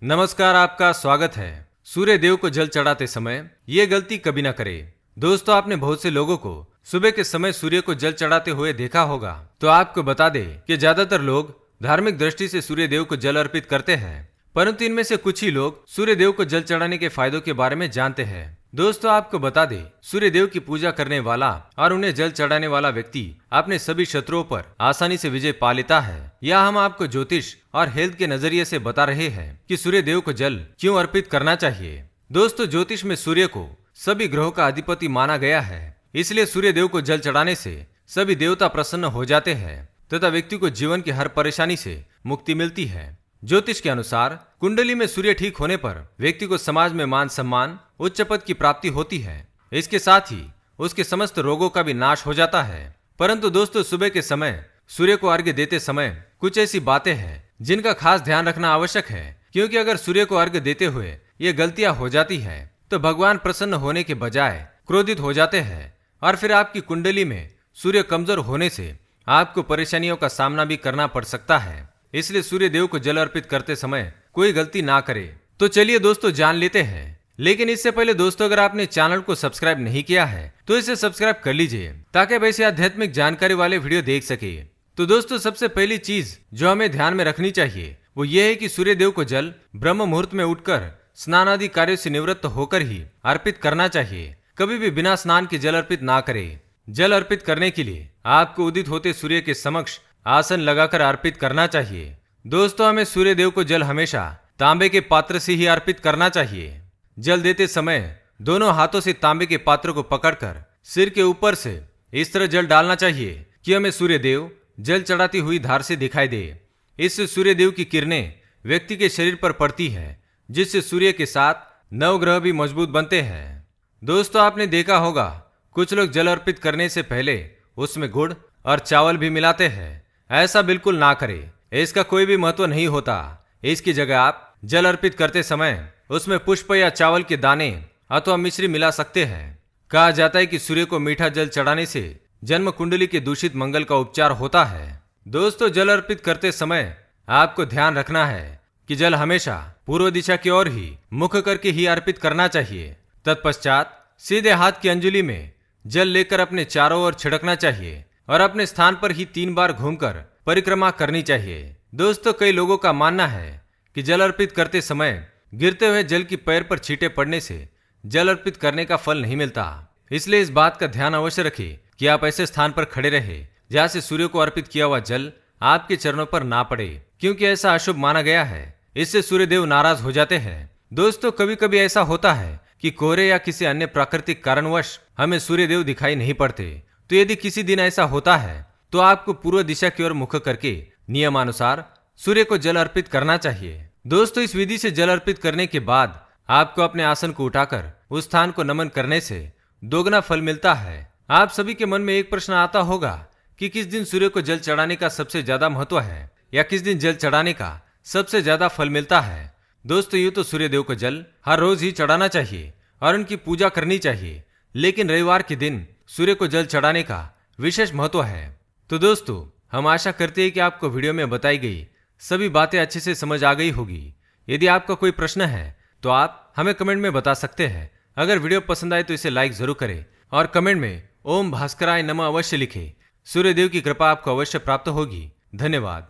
नमस्कार, आपका स्वागत है। सूर्य देव को जल चढ़ाते समय ये गलती कभी ना करे। दोस्तों, आपने बहुत से लोगों को सुबह के समय सूर्य को जल चढ़ाते हुए देखा होगा। तो आपको बता दें कि ज्यादातर लोग धार्मिक दृष्टि से सूर्य देव को जल अर्पित करते हैं, परंतु इनमें से कुछ ही लोग सूर्य देव को जल चढ़ाने के फायदों के बारे में जानते हैं। दोस्तों, आपको बता दें, सूर्य देव की पूजा करने वाला और उन्हें जल चढ़ाने वाला व्यक्ति अपने सभी शत्रुओं पर आसानी से विजय पा लेता है। यह हम आपको ज्योतिष और हेल्थ के नजरिए से बता रहे हैं कि सूर्य देव को जल क्यों अर्पित करना चाहिए। दोस्तों, ज्योतिष में सूर्य को सभी ग्रहों का अधिपति माना गया है, इसलिए सूर्य देव को जल चढ़ाने से सभी देवता प्रसन्न हो जाते हैं तथा व्यक्ति को जीवन की हर परेशानी से मुक्ति मिलती है। ज्योतिष के अनुसार कुंडली में सूर्य ठीक होने पर व्यक्ति को समाज में मान सम्मान, उच्च पद की प्राप्ति होती है। इसके साथ ही उसके समस्त रोगों का भी नाश हो जाता है। परंतु दोस्तों, सुबह के समय सूर्य को अर्घ्य देते समय कुछ ऐसी बातें हैं जिनका खास ध्यान रखना आवश्यक है, क्योंकि अगर सूर्य को अर्घ्य देते हुए ये गलतियां हो जाती है तो भगवान प्रसन्न होने के बजाय क्रोधित हो जाते हैं और फिर आपकी कुंडली में सूर्य कमजोर होने से आपको परेशानियों का सामना भी करना पड़ सकता है। इसलिए सूर्य देव को जल अर्पित करते समय कोई गलती ना करे। तो चलिए दोस्तों, जान लेते हैं। लेकिन इससे पहले दोस्तों, अगर आपने चैनल को सब्सक्राइब नहीं किया है तो इसे सब्सक्राइब कर लीजिए ताकि आप ऐसी आध्यात्मिक जानकारी वाले वीडियो देख सके। तो दोस्तों, सबसे पहली चीज जो हमें ध्यान में रखनी चाहिए वो ये है कि सूर्य देव को जल ब्रह्म मुहूर्त में उठकर स्नान आदि कार्यों से निवृत्त होकर ही अर्पित करना चाहिए। कभी भी बिना स्नान के जल अर्पित ना करे। जल अर्पित करने के लिए आपको उदित होते सूर्य के समक्ष आसन लगाकर अर्पित करना चाहिए। दोस्तों, हमें सूर्य देव को जल हमेशा तांबे के पात्र से ही अर्पित करना चाहिए। जल देते समय दोनों हाथों से तांबे के पात्र को पकड़कर सिर के ऊपर से इस तरह जल डालना चाहिए कि हमें सूर्य देव जल चढ़ाती हुई धार से दिखाई दे। इससे सूर्य देव की किरणें व्यक्ति के शरीर पर पड़ती है, जिससे सूर्य के साथ नवग्रह भी मजबूत बनते हैं। दोस्तों, आपने देखा होगा कुछ लोग जल अर्पित करने से पहले उसमें गुड़ और चावल भी मिलाते हैं। ऐसा बिल्कुल ना करें, इसका कोई भी महत्व नहीं होता। इसकी जगह आप जल अर्पित करते समय उसमें पुष्प या चावल के दाने अथवा मिश्री मिला सकते हैं। कहा जाता है कि सूर्य को मीठा जल चढ़ाने से जन्म कुंडली के दूषित मंगल का उपचार होता है। दोस्तों, जल अर्पित करते समय आपको ध्यान रखना है कि जल हमेशा पूर्व दिशा की ओर ही मुख करके ही अर्पित करना चाहिए। तत्पश्चात सीधे हाथ की अंजलि में जल लेकर अपने चारों ओर छिड़कना चाहिए और अपने स्थान पर ही 3 बार घूमकर परिक्रमा करनी चाहिए। दोस्तों, कई लोगों का मानना है कि जल अर्पित करते समय गिरते हुए जल की पैर पर छींटे पड़ने से जल अर्पित करने का फल नहीं मिलता। इसलिए इस बात का ध्यान अवश्य रखें कि आप ऐसे स्थान पर खड़े रहे जहाँ से सूर्य को अर्पित किया हुआ जल आपके चरणों पर ना पड़े, क्योंकि ऐसा अशुभ माना गया है। इससे सूर्य देव नाराज हो जाते हैं। दोस्तों, कभी कभी ऐसा होता है कि कोहरे या किसी अन्य प्राकृतिक कारणवश हमें सूर्य देव दिखाई नहीं पड़ते। तो यदि किसी दिन ऐसा होता है तो आपको पूर्व दिशा की ओर मुख करके नियमानुसार सूर्य को जल अर्पित करना चाहिए। दोस्तों, इस विधि से जल अर्पित करने के बाद आपको अपने आसन को उठाकर उस स्थान को नमन करने से दोगुना फल मिलता है। आप सभी के मन में एक प्रश्न आता होगा कि किस दिन सूर्य को जल चढ़ाने का सबसे ज्यादा महत्व है या किस दिन जल चढ़ाने का सबसे ज्यादा फल मिलता है। दोस्तों, यूं तो सूर्य देव को जल हर रोज ही चढ़ाना चाहिए और उनकी पूजा करनी चाहिए, लेकिन रविवार के दिन सूर्य को जल चढ़ाने का विशेष महत्व है। तो दोस्तों, हम आशा करते हैं कि आपको वीडियो में बताई गई सभी बातें अच्छे से समझ आ गई होगी। यदि आपका कोई प्रश्न है तो आप हमें कमेंट में बता सकते हैं। अगर वीडियो पसंद आए तो इसे लाइक जरूर करें और कमेंट में ओम भास्कराय नमः अवश्य लिखें। सूर्य देव की कृपा आपको अवश्य प्राप्त होगी। धन्यवाद।